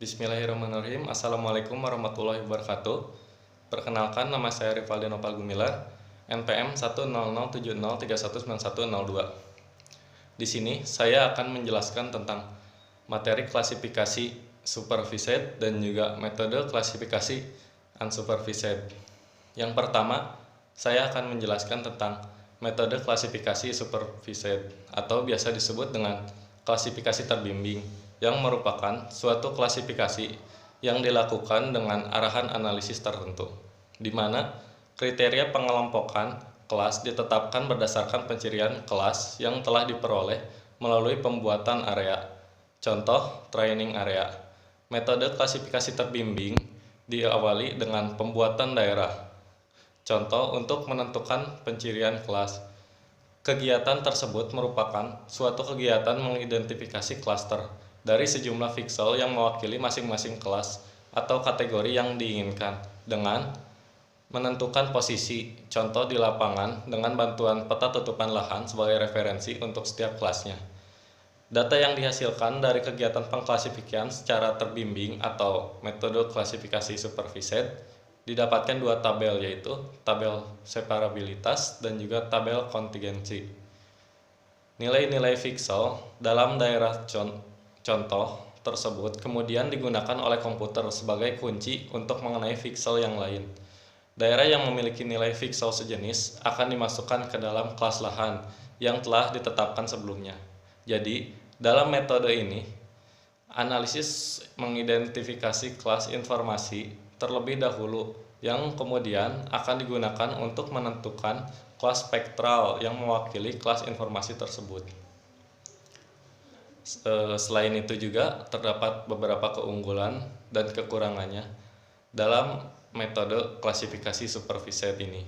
Bismillahirrahmanirrahim. Assalamualaikum warahmatullahi wabarakatuh. Perkenalkan, nama saya Rivaldi Nopal Gumilar, NPM 10070319102. Di sini saya akan menjelaskan tentang materi klasifikasi supervised dan juga metode klasifikasi unsupervised. Yang pertama, saya akan menjelaskan tentang metode klasifikasi supervised atau biasa disebut dengan klasifikasi terbimbing, yang merupakan suatu klasifikasi yang dilakukan dengan arahan analisis tertentu, di mana kriteria pengelompokan kelas ditetapkan berdasarkan pencirian kelas yang telah diperoleh melalui pembuatan area. Contoh, training area. Metode klasifikasi terbimbing diawali dengan pembuatan daerah. Contoh, untuk menentukan pencirian kelas. Kegiatan tersebut merupakan suatu kegiatan mengidentifikasi klaster dari sejumlah pixel yang mewakili masing-masing kelas atau kategori yang diinginkan dengan menentukan posisi, contoh di lapangan dengan bantuan peta tutupan lahan sebagai referensi untuk setiap kelasnya. Data yang dihasilkan dari kegiatan pengklasifikasian secara terbimbing atau metode klasifikasi supervised didapatkan dua tabel, yaitu tabel separabilitas dan juga tabel kontingensi. Nilai-nilai pixel dalam daerah contoh tersebut kemudian digunakan oleh komputer sebagai kunci untuk mengenai pixel yang lain. Daerah yang memiliki nilai pixel sejenis akan dimasukkan ke dalam kelas lahan yang telah ditetapkan sebelumnya. Jadi, dalam metode ini, analisis mengidentifikasi kelas informasi terlebih dahulu yang kemudian akan digunakan untuk menentukan kelas spektral yang mewakili kelas informasi tersebut. Selain itu juga terdapat beberapa keunggulan dan kekurangannya dalam metode klasifikasi supervised ini.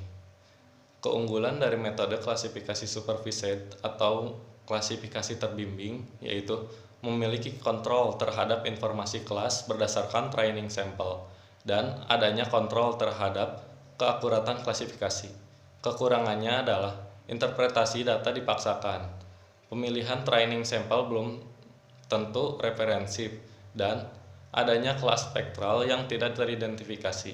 Keunggulan dari metode klasifikasi supervised atau klasifikasi terbimbing yaitu memiliki kontrol terhadap informasi kelas berdasarkan training sampel dan adanya kontrol terhadap keakuratan klasifikasi. Kekurangannya adalah interpretasi data dipaksakan, pemilihan training sampel belum tentu referensif, dan adanya kelas spektral yang tidak teridentifikasi.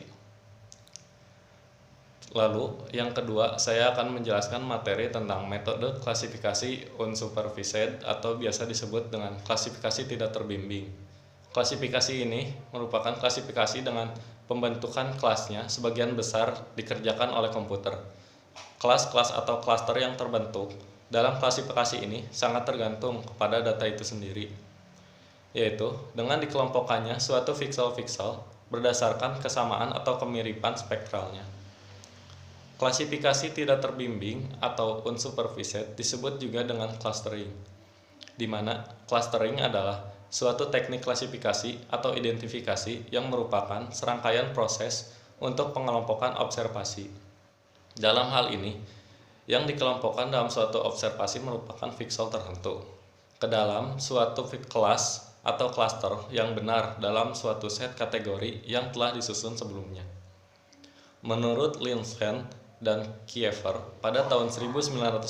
Lalu, yang kedua, saya akan menjelaskan materi tentang metode klasifikasi unsupervised atau biasa disebut dengan klasifikasi tidak terbimbing. Klasifikasi ini merupakan klasifikasi dengan pembentukan kelasnya sebagian besar dikerjakan oleh komputer. Kelas-kelas atau klaster yang terbentuk dalam klasifikasi ini sangat tergantung kepada data itu sendiri, yaitu dengan dikelompokkannya suatu pixel-pixel berdasarkan kesamaan atau kemiripan spektralnya. Klasifikasi tidak terbimbing atau unsupervised disebut juga dengan clustering, di mana clustering adalah suatu teknik klasifikasi atau identifikasi yang merupakan serangkaian proses untuk pengelompokan observasi. Dalam hal ini, yang dikelompokkan dalam suatu observasi merupakan pixel tertentu ke dalam suatu kelas atau cluster yang benar dalam suatu set kategori yang telah disusun sebelumnya. Menurut Lindzen dan Kiefer pada tahun 1997,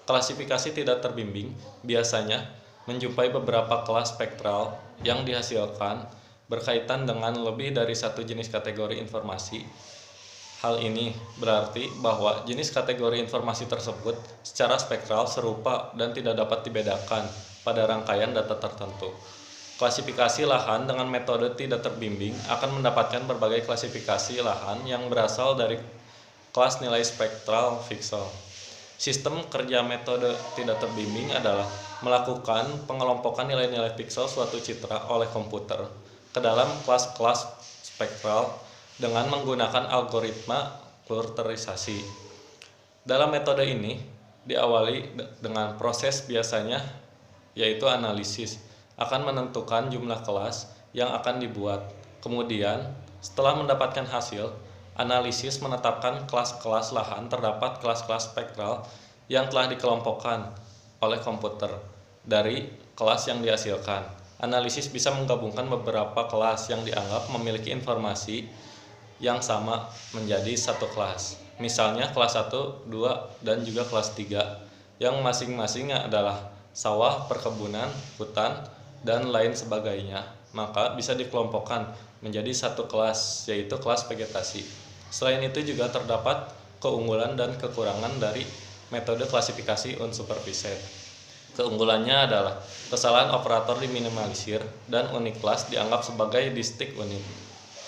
klasifikasi tidak terbimbing biasanya menjumpai beberapa kelas spektral yang dihasilkan berkaitan dengan lebih dari satu jenis kategori informasi. Hal ini berarti bahwa jenis kategori informasi tersebut secara spektral serupa dan tidak dapat dibedakan pada rangkaian data tertentu. Klasifikasi lahan dengan metode tidak terbimbing akan mendapatkan berbagai klasifikasi lahan yang berasal dari kelas nilai spektral pixel. Sistem kerja metode tidak terbimbing adalah melakukan pengelompokan nilai-nilai pixel suatu citra oleh komputer ke dalam kelas-kelas spektral dengan menggunakan algoritma klusterisasi. Dalam metode ini diawali dengan proses biasanya yaitu analisis akan menentukan jumlah kelas yang akan dibuat. Kemudian setelah mendapatkan hasil, analisis menetapkan kelas-kelas lahan terdapat kelas-kelas spektral yang telah dikelompokkan oleh komputer dari kelas yang dihasilkan. Analisis bisa menggabungkan beberapa kelas yang dianggap memiliki informasi yang sama menjadi satu kelas. Misalnya kelas 1, 2, dan juga kelas 3 yang masing-masing adalah sawah, perkebunan, hutan, dan lain sebagainya. maka bisa dikelompokkan menjadi satu kelas, yaitu kelas vegetasi. Selain itu juga terdapat keunggulan dan kekurangan dari metode klasifikasi unsupervised. Keunggulannya adalah kesalahan operator diminimalisir dan unit kelas dianggap sebagai distinct unit.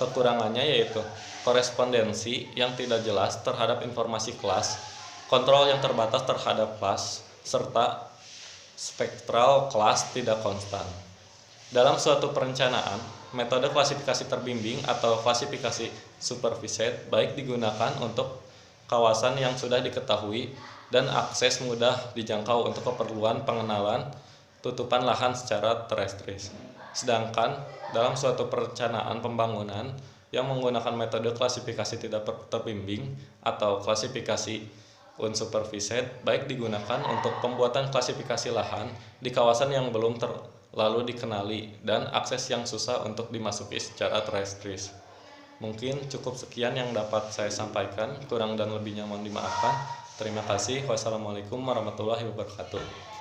Kekurangannya yaitu korespondensi yang tidak jelas terhadap informasi kelas, kontrol yang terbatas terhadap kelas, serta spektral kelas tidak konstan. Dalam suatu perencanaan, metode klasifikasi terbimbing atau klasifikasi supervised baik digunakan untuk kawasan yang sudah diketahui dan akses mudah dijangkau untuk keperluan pengenalan tutupan lahan secara terestris. Sedangkan dalam suatu perencanaan pembangunan yang menggunakan metode klasifikasi tidak terbimbing atau klasifikasi unsupervised baik digunakan untuk pembuatan klasifikasi lahan di kawasan yang belum terlalu dikenali dan akses yang susah untuk dimasuki secara terestris. Mungkin cukup sekian yang dapat saya sampaikan, kurang dan lebihnya mohon dimaafkan. Terima kasih. Wassalamualaikum warahmatullahi wabarakatuh.